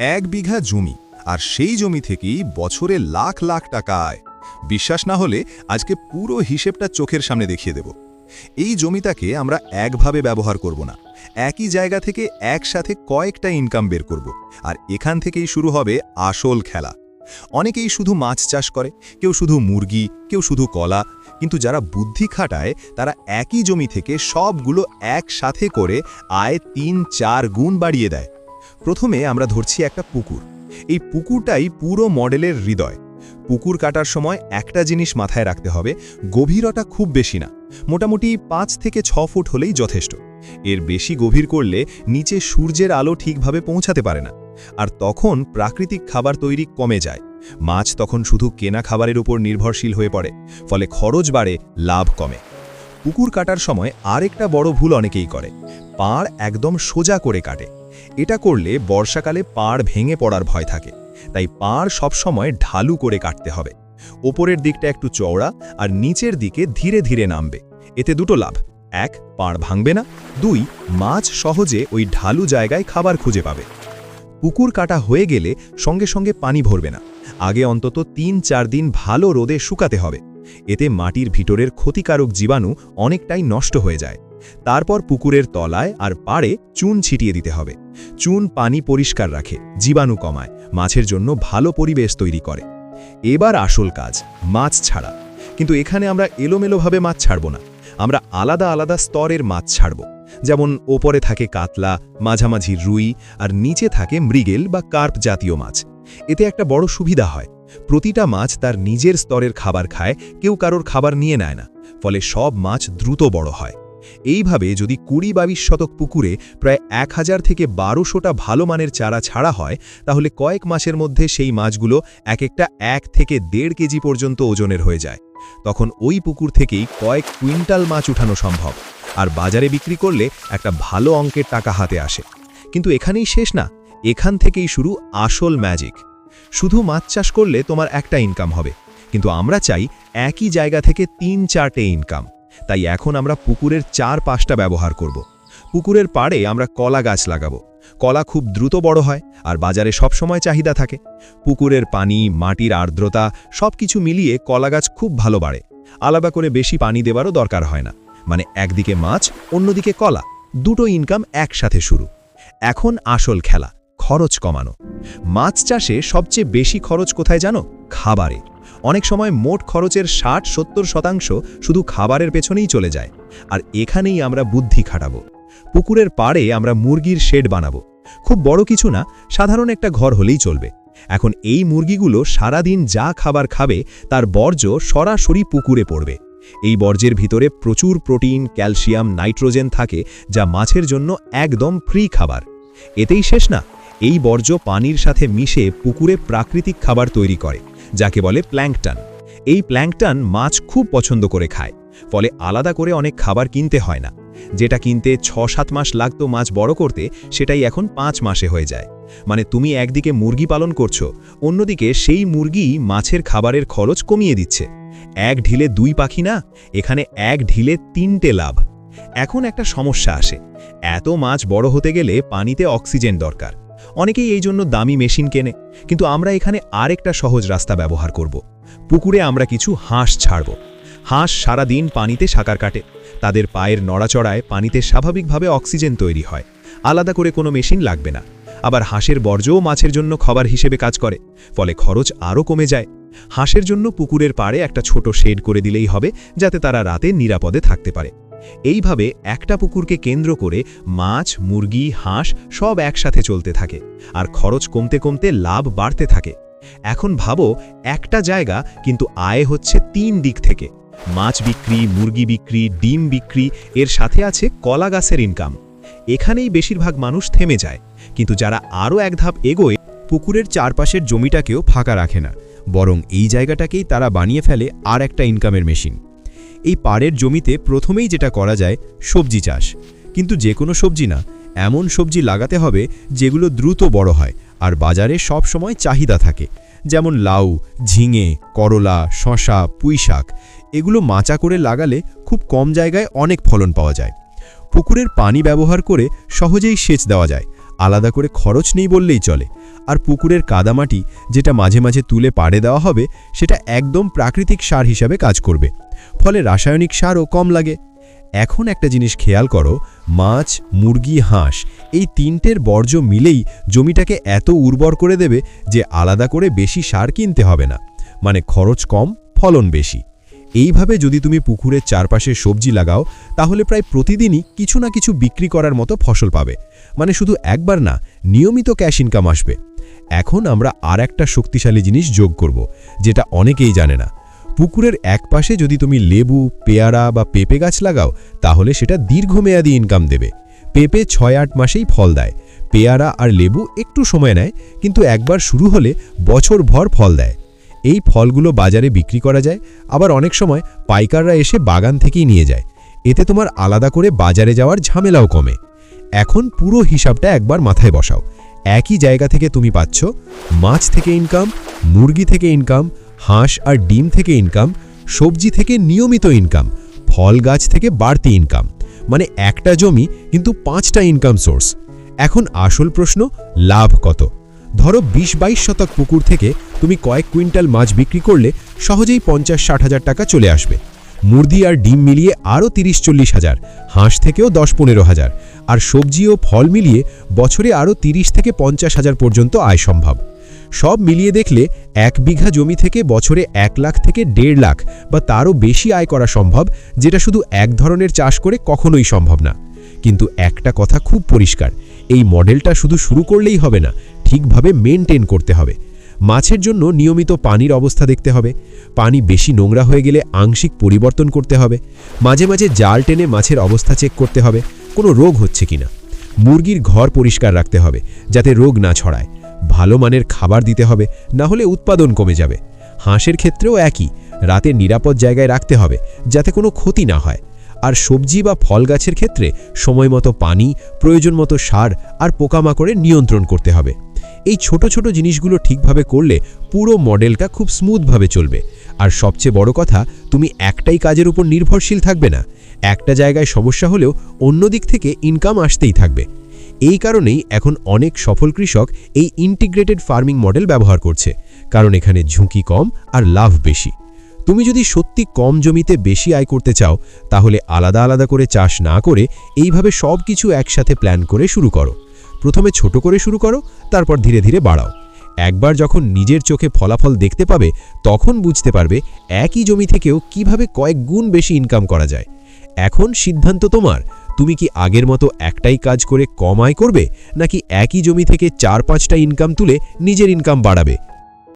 1 বিঘা জমি, আর সেই জমি থেকেই বছরে লাখ লাখ টাকা আয়। বিশ্বাস না হলে আজকে পুরো হিসেবটা চোখের সামনে দেখিয়ে দেব। এই জমিটাকে আমরা একভাবে ব্যবহার করব না, একই জায়গা থেকে একসাথে কয়েকটা ইনকাম বের করব, আর এখান থেকেই শুরু হবে আসল খেলা। অনেকেই শুধু মাছ চাষ করে, কেউ শুধু মুরগি, কেউ শুধু কলা, কিন্তু যারা বুদ্ধি খাটায় তারা একই জমি থেকে সবগুলো একসাথে করে আয় 3-4 গুণ বাড়িয়ে দেয়। প্রথমে আমরা ধরছি একটা পুকুর। এই পুকুরটাই পুরো মডেলের হৃদয়। পুকুর কাটার সময় একটা জিনিস মাথায় রাখতে হবে, গভীরতা খুব বেশি না, মোটামুটি 5 থেকে 6 ফুট হলেই যথেষ্ট। এর বেশি গভীর করলে নিচে সূর্যের আলো ঠিকভাবে পৌঁছাতে পারে না, আর তখন প্রাকৃতিক খাবার তৈরি কমে যায়। মাছ তখন শুধু কেনা খাবারের উপর নির্ভরশীল হয়ে পড়ে, ফলে খরচ বাড়ে, লাভ কমে। পুকুর কাটার সময় আরেকটা বড় ভুল অনেকেই করে, পাড় একদম সোজা করে কাটে। এটা করলে বর্ষাকালে পাড় ভেঙে পড়ার ভয় থাকে, তাই পাড় সবসময় ঢালু করে কাটতে হবে। ওপরের দিকটা একটু চওড়া আর নিচের দিকে ধীরে ধীরে নামবে। এতে দুটো লাভ: 1, পাড় ভাঙবে না; 2, মাছ সহজে ওই ঢালু জায়গায় খাবার খুঁজে পাবে। পুকুর কাটা হয়ে গেলে সঙ্গে সঙ্গে পানি ভরবে না, আগে অন্তত 3-4 দিন ভালো রোদে শুকাতে হবে। এতে মাটির ভিতরের ক্ষতিকারক জীবাণু অনেকটাই নষ্ট হয়ে যায়। তারপর পুকুরের তলায় আর পাড়ে চুন ছিটিয়ে দিতে হবে। চুন পানি পরিষ্কার রাখে, জীবাণু কমায়, মাছের জন্য ভালো পরিবেশ তৈরি করে। এবার আসল কাজ, মাছ ছাড়া। কিন্তু এখানে আমরা এলোমেলোভাবে মাছ ছাড়ব না, আমরা আলাদা আলাদা স্তরের মাছ ছাড়ব। যেমন ওপরে থাকে কাতলা, মাঝামাঝি রুই, আর নিচে থাকে মৃগেল বা কার্প জাতীয় মাছ। এতে একটা বড় সুবিধা হয়, প্রতিটা মাছ তার নিজের স্তরের খাবার খায়, কেউ কারোর খাবার নিয়ে নেয় না, ফলে সব মাছ দ্রুত বড় হয়। এইভাবে যদি 20-22 শতক পুকুরে প্রায় 1000 থেকে 1200টা ভালো মানের চারা ছাড়া হয়, তাহলে কয়েক মাসের মধ্যে সেই মাছগুলো এক একটা 1 থেকে 1.5 কেজি পর্যন্ত ওজনের হয়ে যায়। তখন ওই পুকুর থেকেই কয়েক কুইন্টাল মাছ উঠানো সম্ভব, আর বাজারে বিক্রি করলে একটা ভালো অঙ্কের টাকা হাতে আসে। কিন্তু এখানেই শেষ না, এখান থেকেই শুরু আসল ম্যাজিক। শুধু মাছ চাষ করলে তোমার একটা ইনকাম হবে, কিন্তু আমরা চাই একই জায়গা থেকে 3-4টে ইনকাম। তাই এখন আমরা পুকুরের 4-5টা ব্যবহার করব। পুকুরের পাড়ে আমরা কলা গাছ লাগাবো। কলা খুব দ্রুত বড় হয়, আর বাজারে সবসময় চাহিদা থাকে। পুকুরের পানি, মাটির আর্দ্রতা সবকিছু মিলিয়ে কলা গাছ খুব ভালো বাড়ে। আলাদা করে বেশি পানি দেওয়ারও দরকার হয় না, মানে একদিকে মাছ, অন্যদিকে কলা, দুটো ইনকাম একসাথে শুরু। এখন আসল খেলা, খরচ কমানো। মাছ চাষে সবচেয়ে বেশি খরচ কোথায় জানো? খাবারে। অনেক সময় মোট খরচের 60-70% শুধু খাবারের পেছনেই চলে যায়। আর এখানেই আমরা বুদ্ধি খাটাবো। পুকুরের পাড়ে আমরা মুরগির শেড বানাবো। খুব বড় কিছু না, সাধারণ একটা ঘর হলেই চলবে। এখন এই মুরগিগুলো সারাদিন যা খাবার খাবে তার বর্জ্য সরাসরি পুকুরে পড়বে। এই বর্জ্যের ভিতরে প্রচুর প্রোটিন, ক্যালসিয়াম, নাইট্রোজেন থাকে, যা মাছের জন্য একদম ফ্রি খাবার। এতেই শেষ না, এই বর্জ্য পানির সাথে মিশে পুকুরে প্রাকৃতিক খাবার তৈরি করে, যাকে বলে প্ল্যাঙ্কটন। এই প্ল্যাঙ্কটন মাছ খুব পছন্দ করে খায়, ফলে আলাদা করে অনেক খাবার কিনতে হয় না। যেটা কিনতে 6-7 মাস লাগতো মাছ বড় করতে, সেটাই এখন 5 মাসে হয়ে যায়। মানে তুমি একদিকে মুরগি পালন করছো, অন্যদিকে সেই মুরগি মাছের খাবারের খরচ কমিয়ে দিচ্ছে। এক ঢিলে 2 পাখি না, এখানে এক ঢিলে 3টে লাভ। এখন একটা সমস্যা আসে, এত মাছ বড় হতে গেলে পানিতে অক্সিজেন দরকার। অনেকেই এই জন্য দামি মেশিন কেনে, কিন্তু আমরা এখানে আরেকটা সহজ রাস্তা ব্যবহার করব। পুকুরে আমরা কিছু হাঁস ছাড়ব। হাঁস সারা দিন পানিতে সাঁতার কাটে, তাদের পায়ের নড়াচড়ায় পানিতে স্বাভাবিকভাবে অক্সিজেন তৈরি হয়, আলাদা করে কোনো মেশিন লাগবে না। আবার হাঁসের বর্জ্যও মাছের জন্য খাবার হিসেবে কাজ করে, ফলে খরচ আরও কমে যায়। হাঁসের জন্য পুকুরের পাড়ে একটা ছোট শেড করে দিলেই হবে, যাতে তারা রাতে নিরাপদে থাকতে পারে। এইভাবে একটা পুকুরকে কেন্দ্র করে মাছ, মুরগি, হাঁস সব একসাথে চলতে থাকে, আর খরচ কমতে কমতে লাভ বাড়তে থাকে। এখন ভাবো, একটা জায়গা কিন্তু আয় হচ্ছে 3 দিক থেকে: মাছ বিক্রি, মুরগি বিক্রি, ডিম বিক্রি, এর সাথে আছে কলা গাছের ইনকাম। এখানেই বেশিরভাগ মানুষ থেমে যায়, কিন্তু যারা আরও এক ধাপ এগোয়, পুকুরের চারপাশের জমিটাকেও ফাঁকা রাখে না, বরং এই জায়গাটাকেই তারা বানিয়ে ফেলে আর একটা ইনকামের মেশিন। এই পাড়ের জমিতে প্রথমেই যেটা করা যায়, সবজি চাষ। কিন্তু যে কোনো সবজি না, এমন সবজি লাগাতে হবে যেগুলো দ্রুত বড় হয় আর বাজারে সব সময় চাহিদা থাকে। যেমন লাউ, ঝিঙে, করলা, শসা, পুঁইশাক। এগুলো মাচা করে লাগালে খুব কম জায়গায় অনেক ফলন পাওয়া যায়। পুকুরের পানি ব্যবহার করে সহজেই সেচ দেওয়া যায়, আলাদা করে খরচ নেই বললেই চলে। আর পুকুরের কাদামাটি যেটা মাঝে মাঝে তুলে পাড়ে দেওয়া হবে, সেটা একদম প্রাকৃতিক সার হিসাবে কাজ করবে, ফলে রাসায়নিক সারও কম লাগে। এখন একটা জিনিস খেয়াল করো, মাছ, মুরগি, হাঁস এই তিনটের বর্জ্য মিলেই জমিটাকে এত উর্বর করে দেবে যে আলাদা করে বেশি সার কিনতে হবে না, মানে খরচ কম, ফলন বেশি। এইভাবে যদি তুমি পুকুরের চারপাশে সবজি লাগাও, তাহলে প্রায় প্রতিদিনই কিছু না কিছু বিক্রি করার মতো ফসল পাবে, মানে শুধু একবার না, নিয়মিত ক্যাশ ইনকাম আসবে। এখন আমরা আর একটা শক্তিশালী জিনিস যোগ করব, যেটা অনেকেই জানে না। পুকুরের একপাশে যদি তুমি লেবু, পেয়ারা বা পেঁপে গাছ লাগাও, তাহলে সেটা দীর্ঘমেয়াদী ইনকাম দেবে। পেঁপে 6-8 মাসেই ফল দেয়, পেয়ারা আর লেবু একটু সময় নেয়, কিন্তু একবার শুরু হলে বছরভর ফল দেয়। এই ফলগুলো বাজারে বিক্রি করা যায়, আবার অনেক সময় পাইকাররা এসে বাগান থেকেই নিয়ে যায়। এতে তোমার আলাদা করে বাজারে যাওয়ার ঝামেলাও কমে। এখন পুরো হিসাবটা একবার মাথায় বসাও। একই জায়গা থেকে তুমি পাচ্ছ মাছ থেকে ইনকাম, মুরগি থেকে ইনকাম, হাঁস আর ডিম থেকে ইনকাম, সবজি থেকে নিয়মিত ইনকাম, ফল গাছ থেকে বাড়তি ইনকাম, মানে একটা জমি কিন্তু 5টা ইনকাম সোর্স। এখন আসল প্রশ্ন, লাভ কত? ধরো 20-22 শতক পুকুর থেকে তুমি কয়েক কুইন্টাল মাছ বিক্রি করলে সহজেই 50-60 হাজার টাকা চলে আসবে। মুরগি আর ডিম মিলিয়ে আরও 30-40 হাজার, হাঁস থেকেও 10-15 হাজার, আর সবজি ও ফল মিলিয়ে বছরে আরও 30 থেকে 50 হাজার পর্যন্ত আয় সম্ভব। সব মিলিয়ে দেখলে 1 বিঘা জমি থেকে বছরে 1 লাখ থেকে 1.5 লাখ বা তারও বেশি আয় করা সম্ভব, যেটা শুধু এক ধরনের চাষ করে কখনোই সম্ভব না। কিন্তু একটা কথা খুব পরিষ্কার, এই মডেলটা শুধু শুরু করলেই হবে না, ঠিকভাবে মেনটেন করতে হবে। মাছের জন্য নিয়মিত পানির অবস্থা দেখতে হবে, পানি বেশি নোংরা হয়ে গেলে আংশিক পরিবর্তন করতে হবে, মাঝে মাঝে জাল টেনে মাছের অবস্থা চেক করতে হবে কোনো রোগ হচ্ছে কিনা। মুরগির ঘর পরিষ্কার রাখতে হবে যাতে রোগ না ছড়ায়, ভালো মানের খাবার দিতে হবে, না হলে উৎপাদন কমে যাবে। হাঁসের ক্ষেত্রেও একই, রাতে নিরাপদ জায়গায় রাখতে হবে যাতে কোনো ক্ষতি না হয়। আর সবজি বা ফল গাছের ক্ষেত্রে সময়মতো পানি, প্রয়োজন মতো সার আর পোকামাকড়ের নিয়ন্ত্রণ করতে হবে। এই ছোট ছোট জিনিসগুলো ঠিকভাবে করলে পুরো মডেলটা খুব স্মুথভাবে চলবে। আর সবচেয়ে বড় কথা, তুমি একটাই কাজের উপর নির্ভরশীল থাকবে না। একটা জায়গায় সমস্যা হলেও অন্য দিক থেকে ইনকাম আসতেই থাকবে। এই কারণেই এখন অনেক সফল কৃষক এই ইন্টিগ্রেটেড ফার্মিং মডেল ব্যবহার করছে, কারণ এখানে ঝুঁকি কম আর লাভ বেশি। তুমি যদি সত্যি কম জমিতে বেশি আয় করতে চাও, তাহলে আলাদা আলাদা করে চাষ না করে এইভাবে সব কিছু একসাথে প্ল্যান করে শুরু করো। প্রথমে ছোট করে শুরু করো, তারপর ধীরে ধীরে বাড়াও। একবার যখন নিজের চোখে ফলাফল দেখতে পাবে, তখন বুঝতে পারবে একই জমি থেকেও কিভাবে কয়েক গুণ বেশি ইনকাম করা যায়। এখন সিদ্ধান্ত তোমার, তুমি কি আগের মতো একটাই কাজ করে কম আয় করবে, নাকি একই জমি থেকে 4-5টা ইনকাম তুলে নিজের ইনকাম বাড়াবে।